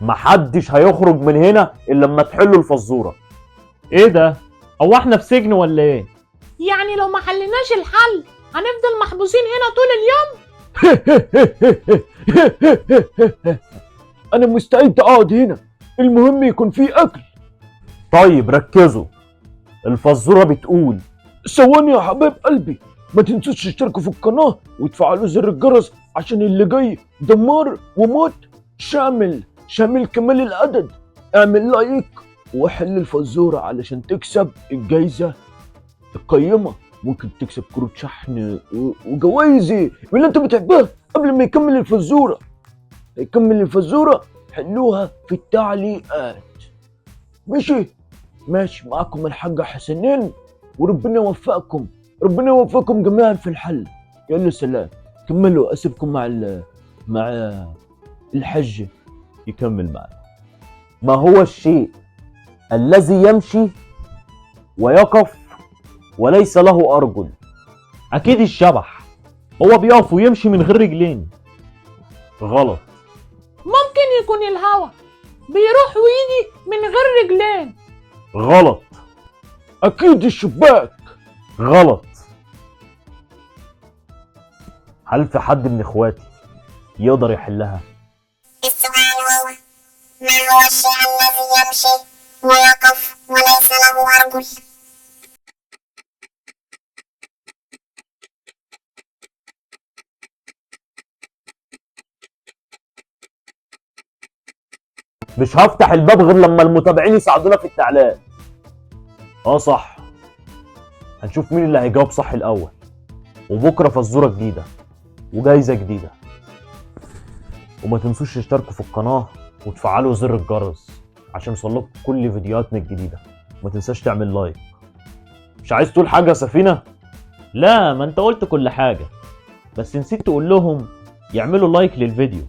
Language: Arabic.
محدش هيخرج من هنا الا لما تحلوا الفزوره. ايه ده؟ هو احنا في سجن ولا ايه؟ يعني لو ما حليناش الحل هنفضل محبوسين هنا طول اليوم؟ انا مستعد اقعد هنا، المهم يكون في اكل. طيب ركزوا، الفزوره بتقول. ثواني يا حبايب قلبي، ما تنسوش تشتركوا في القناه وتفعلوا زر الجرس عشان اللي جاي دمار وموت شامل كمال العدد. اعمل لايك وحل الفزوره علشان تكسب الجايزه القيمه. ممكن تكسب كروت شحن وجوايز من اللي انت بتحبها. قبل ما يكمل الفزوره حلوها في التعليقات. ماشي معاكم الحاجه حسنين، وربنا يوفقكم جميعا في الحل. يلا سلام، كملوا. اسيبكم مع الحج يكمل معنا. ما هو الشيء الذي يمشي ويقف وليس له أرجل؟ اكيد الشبح، هو بيقف ويمشي من غير رجلين. غلط. ممكن يكون الهوا، بيروح ويجي من غير رجلين. غلط. اكيد الشباك. غلط. هل في حد من اخواتي يقدر يحلها؟ السؤال هو: ما هو الشيء الذي يمشي ويقف وليس له أرجل؟ مش هفتح الباب غير لما المتابعين يساعدونا في التعليق. صح. هنشوف مين اللي هيجاوب صح الاول، وبكره فزوره جديده وجايزه جديده. وما تنسوش تشتركوا في القناه وتفعلوا زر الجرس عشان يوصلكوا كل فيديوهاتنا الجديده. وما تنساش تعمل لايك. مش عايز تقول حاجه يا سفينه؟ لا، ما انت قلت كل حاجة، بس نسيت تقول لهم يعملوا لايك للفيديو.